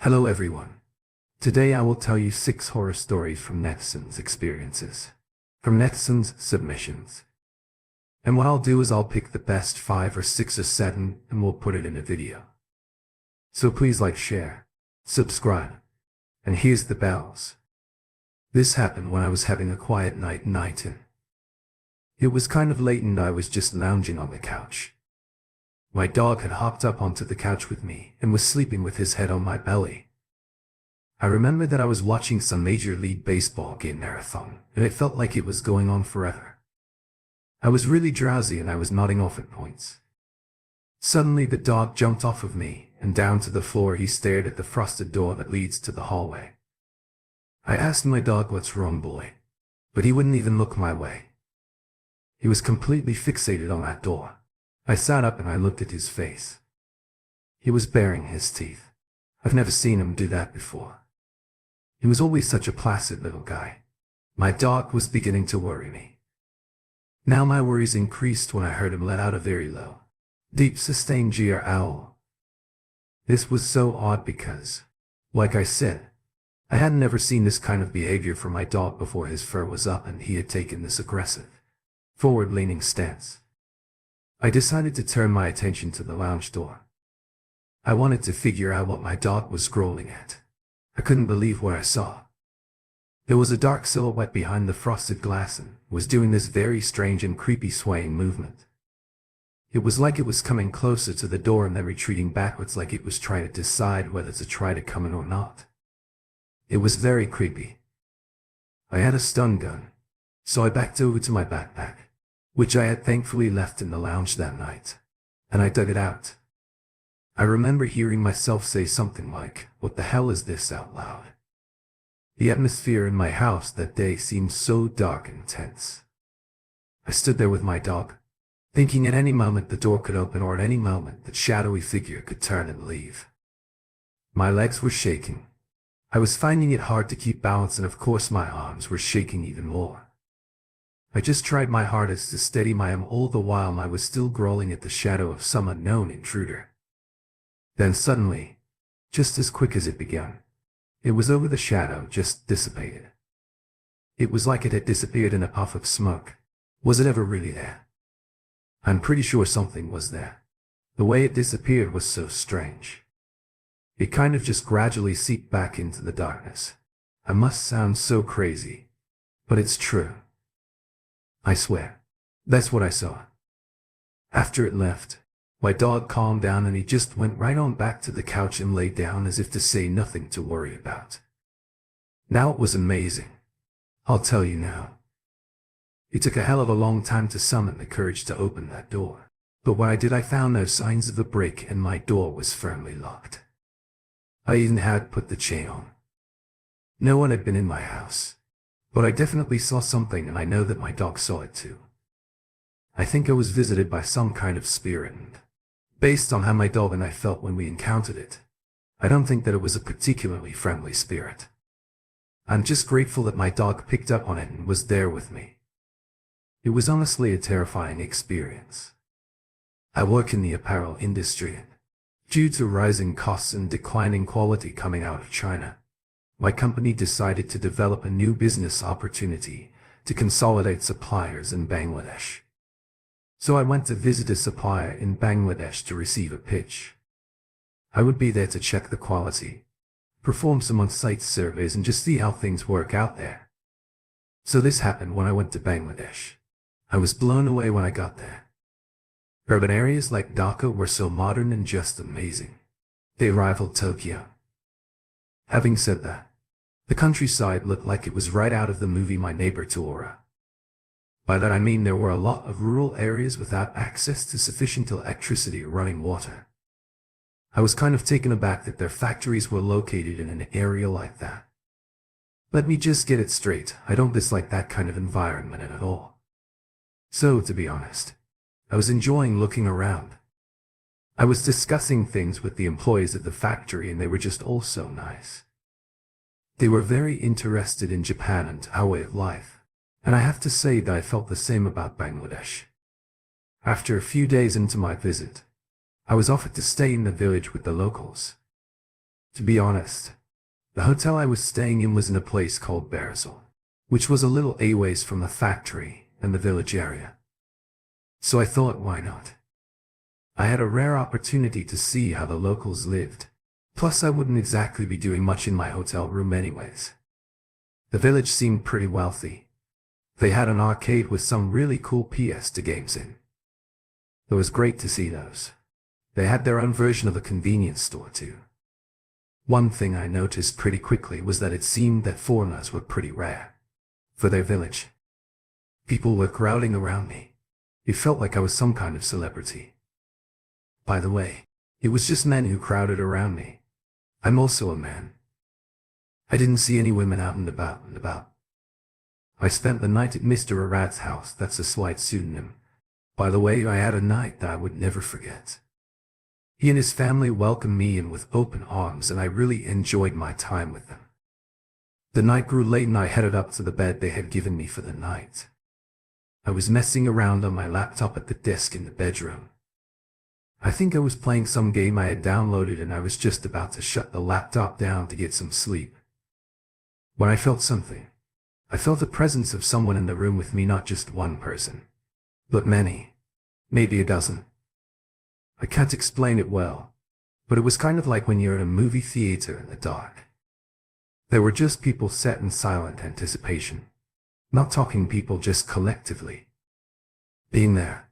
Hello everyone. Today I will tell you 6 horror stories from netizens' experiences, from netizens' submissions. And what I'll do is I'll pick the best 5 or 6 or 7 and we'll put it in a video. So please like, share, subscribe, and here's the bells. This happened when I was having a quiet night in Iton. It was kind of late and I was just lounging on the couch. My dog had hopped up onto the couch with me and was sleeping with his head on my belly. I remember that I was watching some Major League Baseball game marathon, and it felt like it was going on forever. I was really drowsy and I was nodding off at points. Suddenly the dog jumped off of me, and down to the floor he stared at the frosted door that leads to the hallway. I asked my dog, "What's wrong, boy?" But he wouldn't even look my way. He was completely fixated on that door. I sat up and I looked at his face. He was baring his teeth. I've never seen him do that before. He was always such a placid little guy. My dog was beginning to worry me. Now my worries increased when I heard him let out a very low, deep sustained growl. This was so odd because, like I said, I had never seen this kind of behavior from my dog before. His fur was up and he had taken this aggressive, forward-leaning stance. I decided to turn my attention to the lounge door. I wanted to figure out what my dog was growling at. I couldn't believe what I saw. There was a dark silhouette behind the frosted glass and was doing this very strange and creepy swaying movement. It was like it was coming closer to the door and then retreating backwards, like it was trying to decide whether to try to come in or not. It was very creepy. I had a stun gun, so I backed over to my backpack, which I had thankfully left in the lounge that night, and I dug it out. I remember hearing myself say something like, "What the hell is this?" out loud. The atmosphere in my house that day seemed so dark and tense. I stood there with my dog, thinking at any moment the door could open or at any moment that shadowy figure could turn and leave. My legs were shaking. I was finding it hard to keep balance, and of course my arms were shaking even more. I just tried my hardest to steady my arm all the while I was still growling at the shadow of some unknown intruder. Then suddenly, just as quick as it began, it was over. The shadow just dissipated. It was like it had disappeared in a puff of smoke. Was it ever really there? I'm pretty sure something was there. The way it disappeared was so strange. It kind of just gradually seeped back into the darkness. I must sound so crazy, but it's true. I swear, that's what I saw. After it left, my dog calmed down and he just went right on back to the couch and lay down as if to say nothing to worry about. Now it was amazing. I'll tell you now. It took a hell of a long time to summon the courage to open that door. But when I did, I found no signs of a break and my door was firmly locked. I even had put the chain on. No one had been in my house. But I definitely saw something, and I know that my dog saw it too. I think I was visited by some kind of spirit, and based on how my dog and I felt when we encountered it, I don't think that it was a particularly friendly spirit. I'm just grateful that my dog picked up on it and was there with me. It was honestly a terrifying experience. I work in the apparel industry, and due to rising costs and declining quality coming out of China, my company decided to develop a new business opportunity to consolidate suppliers in Bangladesh. So I went to visit a supplier in Bangladesh to receive a pitch. I would be there to check the quality, perform some on-site surveys, and just see how things work out there. So this happened when I went to Bangladesh. I was blown away when I got there. Urban areas like Dhaka were so modern and just amazing. They rivaled Tokyo. Having said that, the countryside looked like it was right out of the movie My Neighbor Totoro. By that I mean there were a lot of rural areas without access to sufficient electricity or running water. I was kind of taken aback that their factories were located in an area like that. Let me just get it straight, I don't dislike that kind of environment at all. So, to be honest, I was enjoying looking around. I was discussing things with the employees at the factory and they were just all so nice. They were very interested in Japan and our way of life, and I have to say that I felt the same about Bangladesh. After a few days into my visit, I was offered to stay in the village with the locals. To be honest, the hotel I was staying in was in a place called Barisal, which was a little aways from the factory and the village area. So I thought, why not? I had a rare opportunity to see how the locals lived. Plus, I wouldn't exactly be doing much in my hotel room anyways. The village seemed pretty wealthy. They had an arcade with some really cool PS2 games in. It was great to see those. They had their own version of a convenience store too. One thing I noticed pretty quickly was that it seemed that foreigners were pretty rare for their village. People were crowding around me. It felt like I was some kind of celebrity. By the way, it was just men who crowded around me. I'm also a man. I didn't see any women out and about. I spent the night at Mr. Arad's house. That's a slight pseudonym. By the way, I had a night that I would never forget. He and his family welcomed me in with open arms, and I really enjoyed my time with them. The night grew late and I headed up to the bed they had given me for the night. I was messing around on my laptop at the desk in the bedroom. I think I was playing some game I had downloaded, and I was just about to shut the laptop down to get some sleep when I felt something. I felt the presence of someone in the room with me, not just one person, but many, maybe a dozen. I can't explain it well, but it was kind of like when you're in a movie theater in the dark. There were just people set in silent anticipation, not talking people, just collectively being there.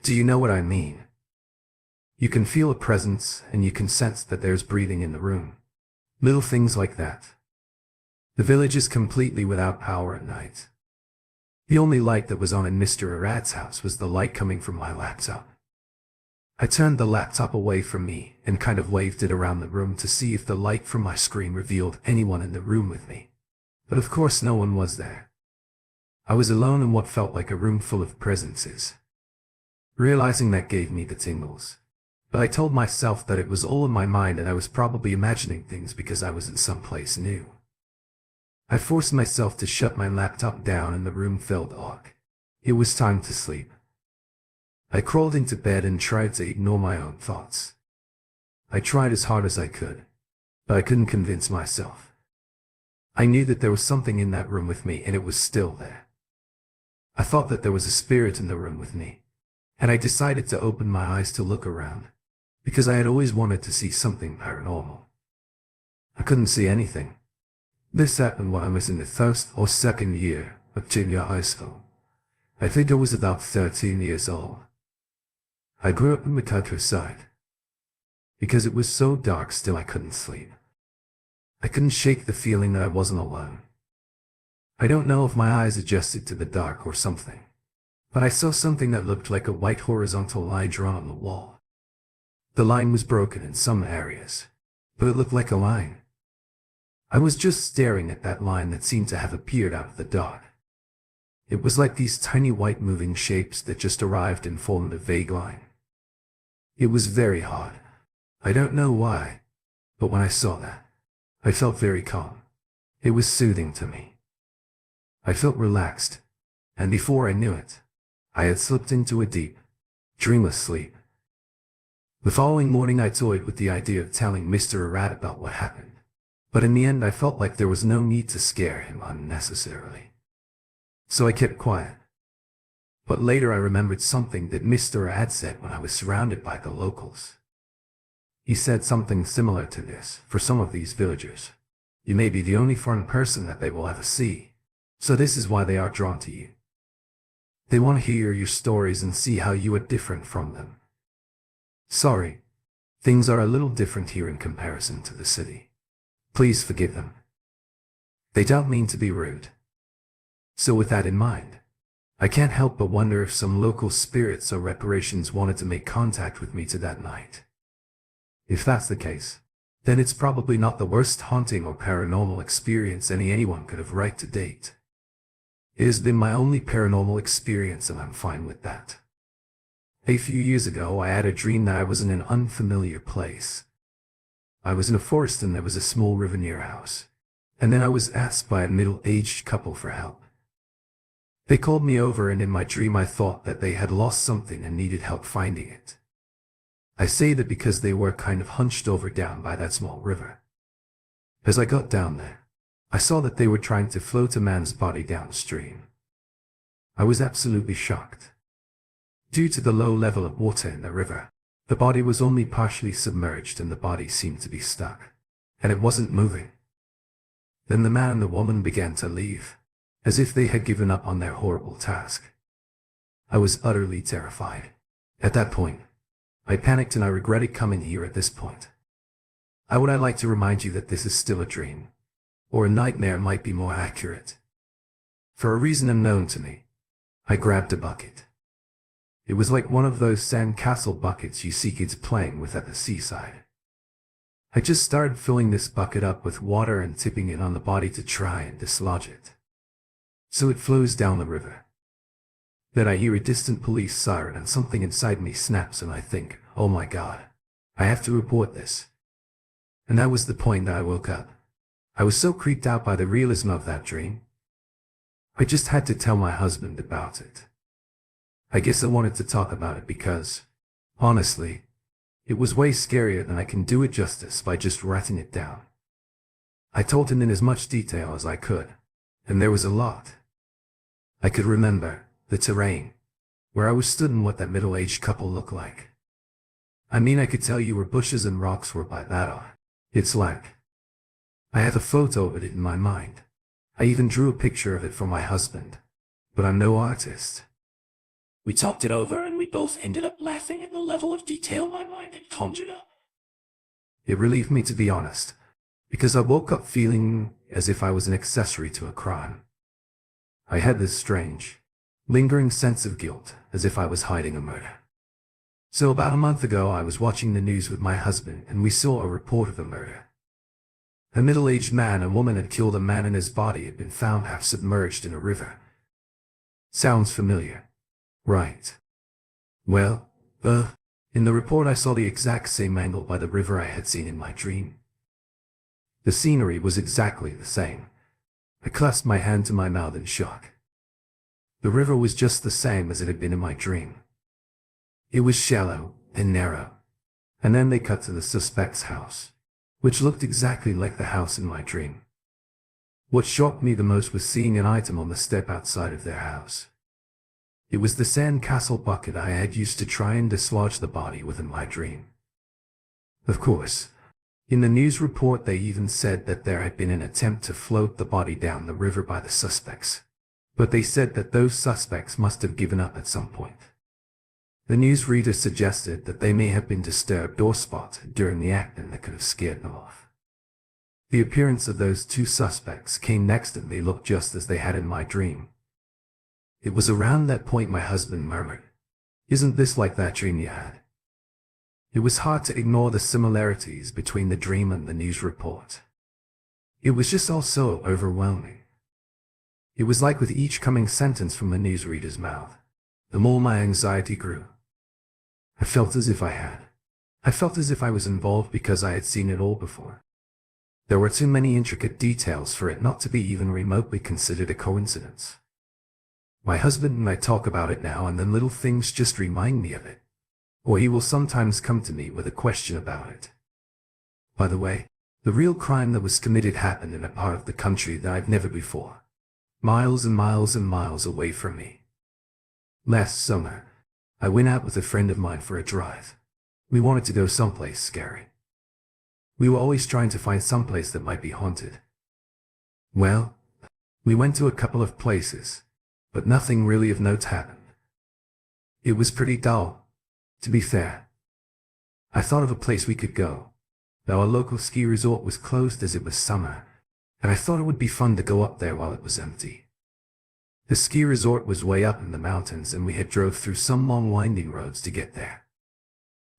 Do you know what I mean? You can feel a presence, and you can sense that there's breathing in the room. Little things like that. The village is completely without power at night. The only light that was on in Mr. Arad's house was the light coming from my laptop. I turned the laptop away from me and kind of waved it around the room to see if the light from my screen revealed anyone in the room with me. But of course no one was there. I was alone in what felt like a room full of presences. Realizing that gave me the tingles. But I told myself that it was all in my mind and I was probably imagining things because I was in some place new. I forced myself to shut my laptop down and the room felt dark. It was time to sleep. I crawled into bed and tried to ignore my own thoughts. I tried as hard as I could, but I couldn't convince myself. I knew that there was something in that room with me, and it was still there. I thought that there was a spirit in the room with me, and I decided to open my eyes to look around, because I had always wanted to see something paranormal. I couldn't see anything. This happened when I was in the first or second year of junior high school. I think I was about 13 years old. I grew up in the countryside. Because it was so dark still, I couldn't sleep. I couldn't shake the feeling that I wasn't alone. I don't know if my eyes adjusted to the dark or something, but I saw something that looked like a white horizontal line drawn on the wall. The line was broken in some areas, but it looked like a line. I was just staring at that line that seemed to have appeared out of the dark. It was like these tiny white moving shapes that just arrived and formed a vague line. It was very hard. I don't know why, but when I saw that, I felt very calm. It was soothing to me. I felt relaxed, and before I knew it, I had slipped into a deep, dreamless sleep. The following morning I toyed with the idea of telling Mr. Arad about what happened, but in the end I felt like there was no need to scare him unnecessarily. So I kept quiet. But later I remembered something that Mr. Arad said when I was surrounded by the locals. He said something similar to this: for some of these villagers, you may be the only foreign person that they will ever see, so this is why they are drawn to you. They want to hear your stories and see how you are different from them. Sorry, things are a little different here in comparison to the city. Please forgive them. They don't mean to be rude. So with that in mind, I can't help but wonder if some local spirits or reparations wanted to make contact with me to that night. If that's the case, then it's probably not the worst haunting or paranormal experience anyone could have right to date. It has been my only paranormal experience, and I'm fine with that. A few years ago, I had a dream that I was in an unfamiliar place. I was in a forest and there was a small river near our house, and then I was asked by a middle-aged couple for help. They called me over, and in my dream I thought that they had lost something and needed help finding it. I say that because they were kind of hunched over down by that small river. As I got down there, I saw that they were trying to float a man's body downstream. I was absolutely shocked. Due to the low level of water in the river, the body was only partially submerged and the body seemed to be stuck, and it wasn't moving. Then the man and the woman began to leave, as if they had given up on their horrible task. I was utterly terrified. At that point, I panicked and I regretted coming here at this point. I would like to remind you that this is still a dream, or a nightmare might be more accurate. For a reason unknown to me, I grabbed a bucket. It was like one of those sandcastle buckets you see kids playing with at the seaside. I just started filling this bucket up with water and tipping it on the body to try and dislodge it, so it flows down the river. Then I hear a distant police siren and something inside me snaps and I think, oh my God, I have to report this. And that was the point that I woke up. I was so creeped out by the realism of that dream. I just had to tell my husband about it. I guess I wanted to talk about it because, honestly, it was way scarier than I can do it justice by just writing it down. I told him in as much detail as I could, and there was a lot. I could remember the terrain, where I was stood and what that middle-aged couple looked like. I mean, I could tell you where bushes and rocks were by that on. It's like I have a photo of it in my mind. I even drew a picture of it for my husband, but I'm no artist. We talked it over and we both ended up laughing at the level of detail my mind had conjured up. It relieved me, to be honest, because I woke up feeling as if I was an accessory to a crime. I had this strange, lingering sense of guilt, as if I was hiding a murder. So about a month ago, I was watching the news with my husband and we saw a report of a murder. A middle-aged man and woman had killed a man and his body had been found half submerged in a river. Sounds familiar, right? Well, in the report I saw the exact same angle by the river I had seen in my dream. The scenery was exactly the same. I clasped my hand to my mouth in shock. The river was just the same as it had been in my dream. It was shallow and narrow. And then they cut to the suspect's house, which looked exactly like the house in my dream. What shocked me the most was seeing an item on the step outside of their house. It was the sandcastle bucket I had used to try and dislodge the body with in my dream. Of course, in the news report they even said that there had been an attempt to float the body down the river by the suspects, but they said that those suspects must have given up at some point. The newsreader suggested that they may have been disturbed or spotted during the act and that could have scared them off. The appearance of those two suspects came next and they looked just as they had in my dream. It was around that point my husband murmured, "Isn't this like that dream you had?" It was hard to ignore the similarities between the dream and the news report. It was just all so overwhelming. It was like with each coming sentence from the newsreader's mouth, the more my anxiety grew. I felt as if I was involved because I had seen it all before. There were too many intricate details for it not to be even remotely considered a coincidence. My husband and I talk about it now and then little things just remind me of it, or he will sometimes come to me with a question about it. By the way, the real crime that was committed happened in a part of the country that I've never before, miles and miles and miles away from me. Last summer, I went out with a friend of mine for a drive. We wanted to go someplace scary. We were always trying to find someplace that might be haunted. Well, we went to a couple of places, but nothing really of note happened. It was pretty dull, to be fair. I thought of a place we could go, though our local ski resort was closed as it was summer, and I thought it would be fun to go up there while it was empty. The ski resort was way up in the mountains and we had drove through some long winding roads to get there.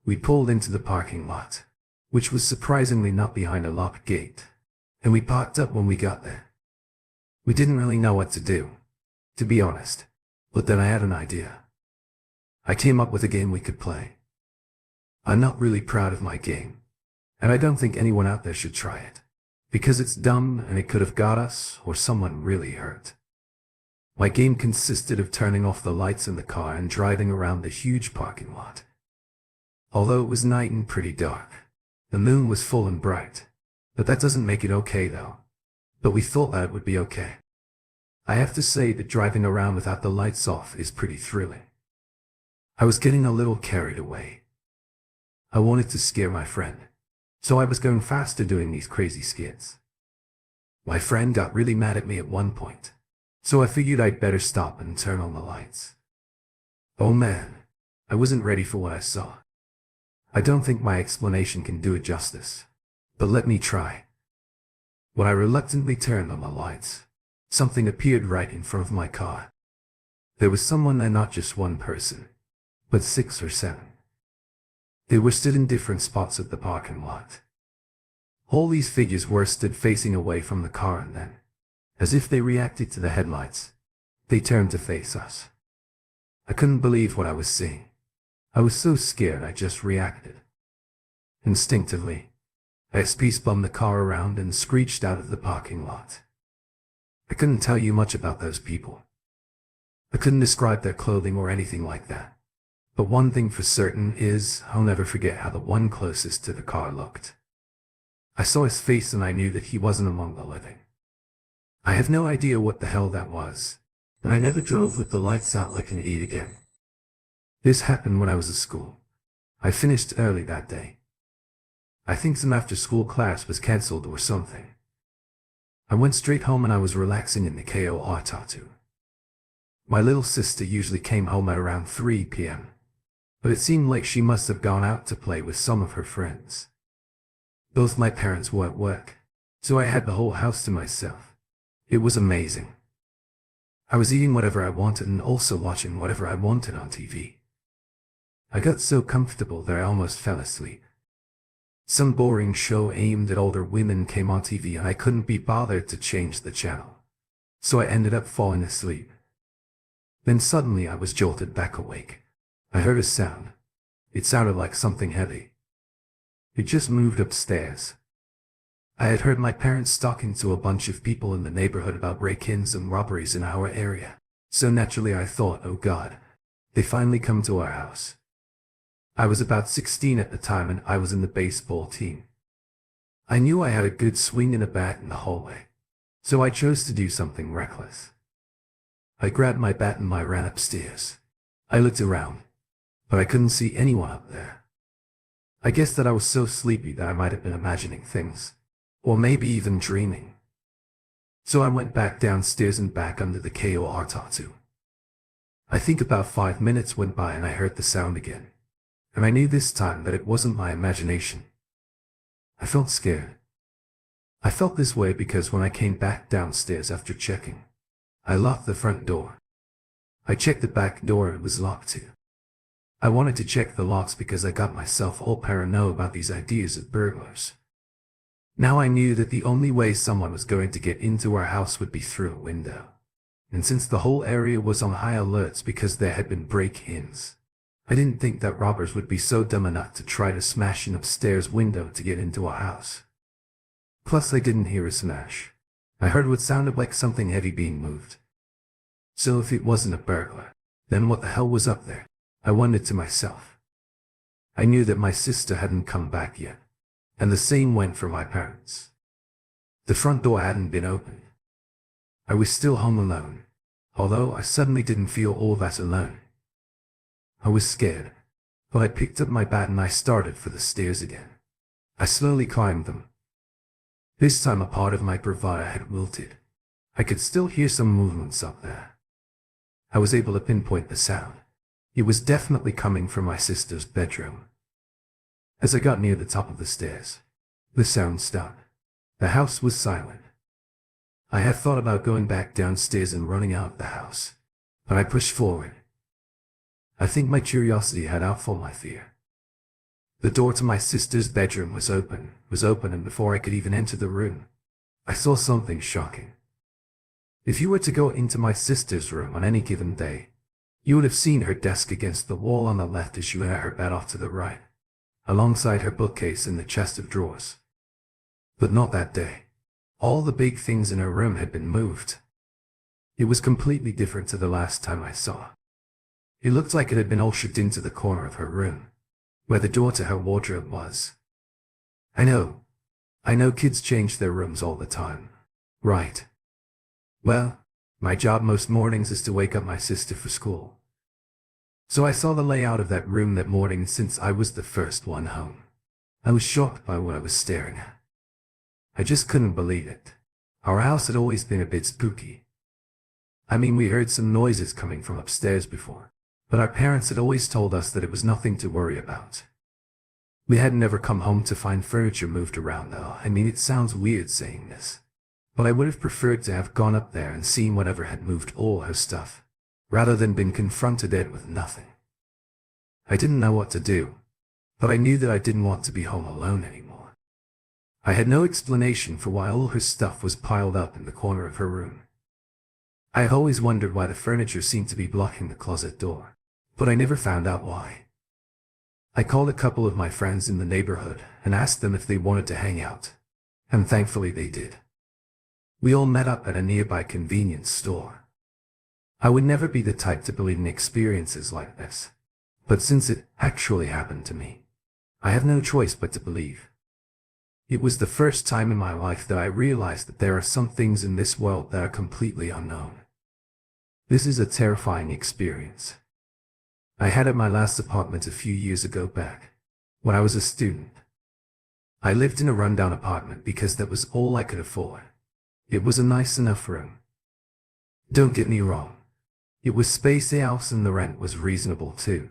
We pulled into the parking lot, which was surprisingly not behind a locked gate, and we parked up when we got there. We didn't really know what to do, to be honest, but then I had an idea. I came up with a game we could play. I'm not really proud of my game, and I don't think anyone out there should try it, because it's dumb and it could have got us or someone really hurt. My game consisted of turning off the lights in the car and driving around the huge parking lot. Although it was night and pretty dark, the moon was full and bright. But that doesn't make it okay though. But we thought that it would be okay. I have to say that driving around without the lights off is pretty thrilling. I was getting a little carried away. I wanted to scare my friend, so I was going faster doing these crazy skits. My friend got really mad at me at one point, so I figured I'd better stop and turn on the lights. Oh man, I wasn't ready for what I saw. I don't think my explanation can do it justice, but let me try. When I reluctantly turned on the lights, something appeared right in front of my car. There was someone there, not just one person, but 6 or 7. They were stood in different spots of the parking lot. All these figures were stood facing away from the car, and then, as if they reacted to the headlights, they turned to face us. I couldn't believe what I was seeing. I was so scared I just reacted. Instinctively, I spun the car around and screeched out of the parking lot. I couldn't tell you much about those people. I couldn't describe their clothing or anything like that. But one thing for certain is, I'll never forget how the one closest to the car looked. I saw his face and I knew that he wasn't among the living. I have no idea what the hell that was, and I never drove with the lights out like an idiot again. This happened when I was at school. I finished early that day. I think some after-school class was cancelled or something. I went straight home and I was relaxing in the audiobooks. My little sister usually came home at around 3 p.m. But it seemed like she must have gone out to play with some of her friends. Both my parents were at work, so I had the whole house to myself. It was amazing. I was eating whatever I wanted and also watching whatever I wanted on TV. I got so comfortable that I almost fell asleep. Some boring show aimed at older women came on TV and I couldn't be bothered to change the channel, so I ended up falling asleep. Then suddenly I was jolted back awake. I heard a sound. It sounded like something heavy. It just moved upstairs. I had heard my parents talking to a bunch of people in the neighborhood about break-ins and robberies in our area, so naturally I thought, oh God, they finally come to our house. I was about 16 at the time and I was in the baseball team. I knew I had a good swing and a bat in the hallway, so I chose to do something reckless. I grabbed my bat and I ran upstairs. I looked around, but I couldn't see anyone up there. I guess that I was so sleepy that I might have been imagining things, or maybe even dreaming. So I went back downstairs and back under the audiobooks. I think about 5 minutes went by and I heard the sound again, and I knew this time that it wasn't my imagination. I felt scared. I felt this way because when I came back downstairs after checking, I locked the front door. I checked the back door and it was locked too. I wanted to check the locks because I got myself all paranoid about these ideas of burglars. Now I knew that the only way someone was going to get into our house would be through a window. And since the whole area was on high alerts because there had been break-ins, I didn't think that robbers would be so dumb enough to try to smash an upstairs window to get into our house. Plus I didn't hear a smash. I heard what sounded like something heavy being moved. So if it wasn't a burglar, then what the hell was up there? I wondered to myself. I knew that my sister hadn't come back yet, and the same went for my parents. The front door hadn't been opened. I was still home alone, although I suddenly didn't feel all that alone. I was scared, but I picked up my bat and I started for the stairs again. I slowly climbed them. This time a part of my bravado had wilted. I could still hear some movements up there. I was able to pinpoint the sound. It was definitely coming from my sister's bedroom. As I got near the top of the stairs, the sound stopped. The house was silent. I had thought about going back downstairs and running out of the house, but I pushed forward. I think my curiosity had outfought my fear. The door to my sister's bedroom was open, and before I could even enter the room, I saw something shocking. If you were to go into my sister's room on any given day, you would have seen her desk against the wall on the left as you had her bed off to the right, alongside her bookcase and the chest of drawers. But not that day. All the big things in her room had been moved. It was completely different to the last time I saw. It looked like it had been ushered into the corner of her room, where the door to her wardrobe was. I know. I know kids change their rooms all the time. Right. Well, my job most mornings is to wake up my sister for school. So I saw the layout of that room that morning since I was the first one home. I was shocked by what I was staring at. I just couldn't believe it. Our house had always been a bit spooky. I mean, we heard some noises coming from upstairs before, but our parents had always told us that it was nothing to worry about. We had never come home to find furniture moved around though. I mean, it sounds weird saying this, but I would have preferred to have gone up there and seen whatever had moved all her stuff, rather than been confronted with nothing. I didn't know what to do, but I knew that I didn't want to be home alone anymore. I had no explanation for why all her stuff was piled up in the corner of her room. I had always wondered why the furniture seemed to be blocking the closet door, but I never found out why. I called a couple of my friends in the neighborhood and asked them if they wanted to hang out, and thankfully they did. We all met up at a nearby convenience store. I would never be the type to believe in experiences like this, but since it actually happened to me, I have no choice but to believe. It was the first time in my life that I realized that there are some things in this world that are completely unknown. This is a terrifying experience. I had at my last apartment a few years ago back, when I was a student. I lived in a rundown apartment because that was all I could afford. It was a nice enough room. Don't get me wrong, it was spacey house and the rent was reasonable too.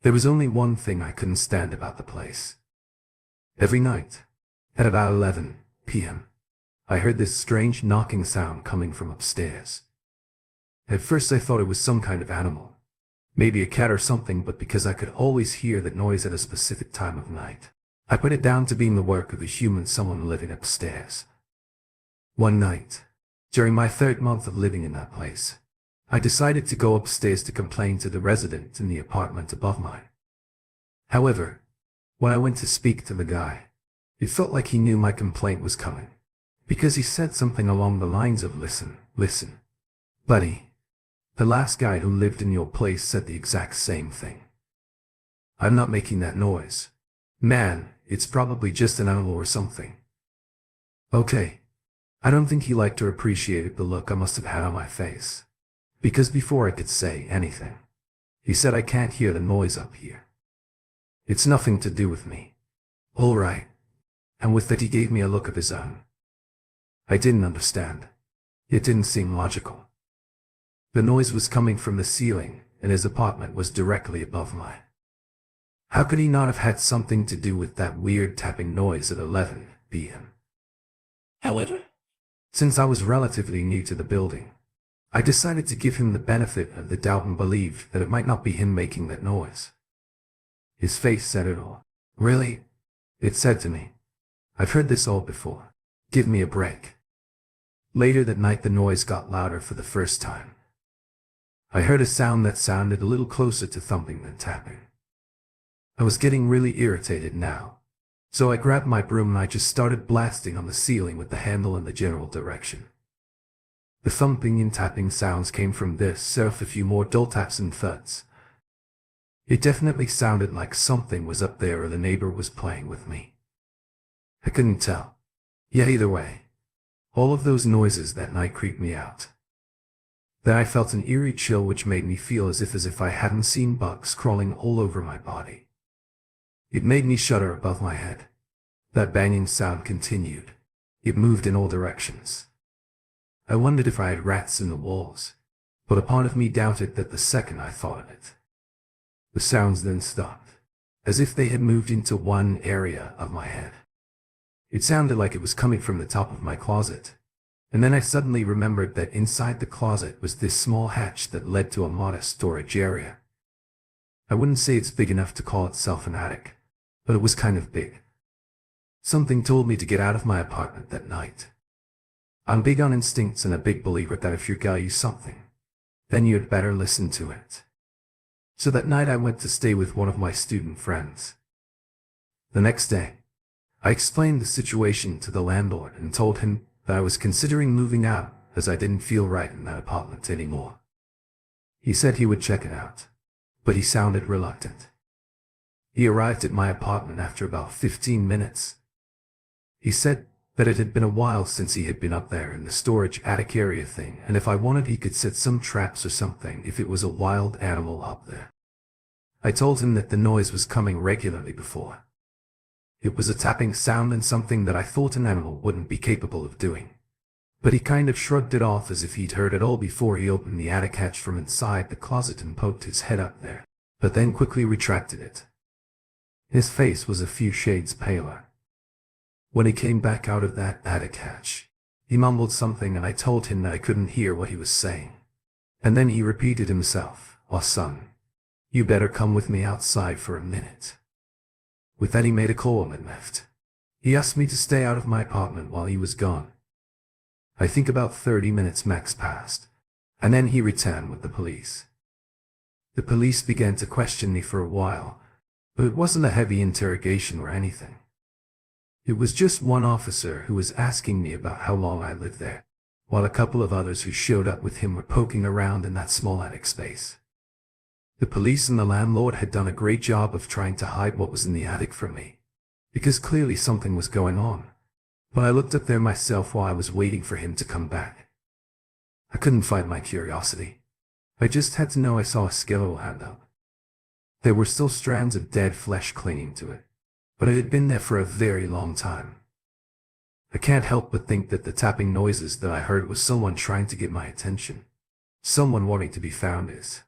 There was only one thing I couldn't stand about the place. Every night, at about 11 p.m., I heard this strange knocking sound coming from upstairs. At first I thought it was some kind of animal, maybe a cat or something, but because I could always hear that noise at a specific time of night, I put it down to being the work of a human, someone living upstairs. One night, during my 3rd month of living in that place, I decided to go upstairs to complain to the resident in the apartment above mine. However, when I went to speak to the guy, it felt like he knew my complaint was coming, because he said something along the lines of, listen, buddy, the last guy who lived in your place said the exact same thing. I'm not making that noise. Man, it's probably just an animal or something. Okay. I don't think he liked or appreciated the look I must have had on my face, because before I could say anything, he said, I can't hear the noise up here. It's nothing to do with me. All right. And with that he gave me a look of his own. I didn't understand. It didn't seem logical. The noise was coming from the ceiling, and his apartment was directly above mine. How could he not have had something to do with that weird tapping noise at 11 p.m.? However, since I was relatively new to the building, I decided to give him the benefit of the doubt and believe that it might not be him making that noise. His face said it all. Really? It said to me, I've heard this all before. Give me a break. Later that night the noise got louder for the first time. I heard a sound that sounded a little closer to thumping than tapping. I was getting really irritated now, so I grabbed my broom and I just started blasting on the ceiling with the handle in the general direction. The thumping and tapping sounds came from this, so with a few more dull taps and thuds. It definitely sounded like something was up there or the neighbor was playing with me. I couldn't tell. Yeah, either way, all of those noises that night creeped me out. Then I felt an eerie chill which made me feel as if I hadn't seen bugs crawling all over my body. It made me shudder above my head. That banging sound continued. It moved in all directions. I wondered if I had rats in the walls, but a part of me doubted that the second I thought of it. The sounds then stopped, as if they had moved into one area of my head. It sounded like it was coming from the top of my closet, and then I suddenly remembered that inside the closet was this small hatch that led to a modest storage area. I wouldn't say it's big enough to call itself an attic, but it was kind of big. Something told me to get out of my apartment that night. I'm big on instincts and a big believer that if you value something, then you'd better listen to it. So that night I went to stay with one of my student friends. The next day, I explained the situation to the landlord and told him that I was considering moving out as I didn't feel right in that apartment anymore. He said he would check it out, but he sounded reluctant. He arrived at my apartment after about 15 minutes. He said that it had been a while since he had been up there in the storage attic area thing, and if I wanted he could set some traps or something if it was a wild animal up there. I told him that the noise was coming regularly before. It was a tapping sound and something that I thought an animal wouldn't be capable of doing. But he kind of shrugged it off as if he'd heard it all before he opened the attic hatch from inside the closet and poked his head up there, but then quickly retracted it. His face was a few shades paler. When he came back out of that attic hatch, he mumbled something and I told him that I couldn't hear what he was saying. And then he repeated himself, "Oh son, you better come with me outside for a minute." With that he made a call and left. He asked me to stay out of my apartment while he was gone. I think about 30 minutes max passed, and then he returned with the police. The police began to question me for a while, but it wasn't a heavy interrogation or anything. It was just one officer who was asking me about how long I lived there, while a couple of others who showed up with him were poking around in that small attic space. The police and the landlord had done a great job of trying to hide what was in the attic from me, because clearly something was going on. But I looked up there myself while I was waiting for him to come back. I couldn't fight my curiosity. I just had to know I saw a skeletal hand up. There were still strands of dead flesh clinging to it, but it had been there for a very long time. I can't help but think that the tapping noises that I heard was someone trying to get my attention. Someone wanting to be found is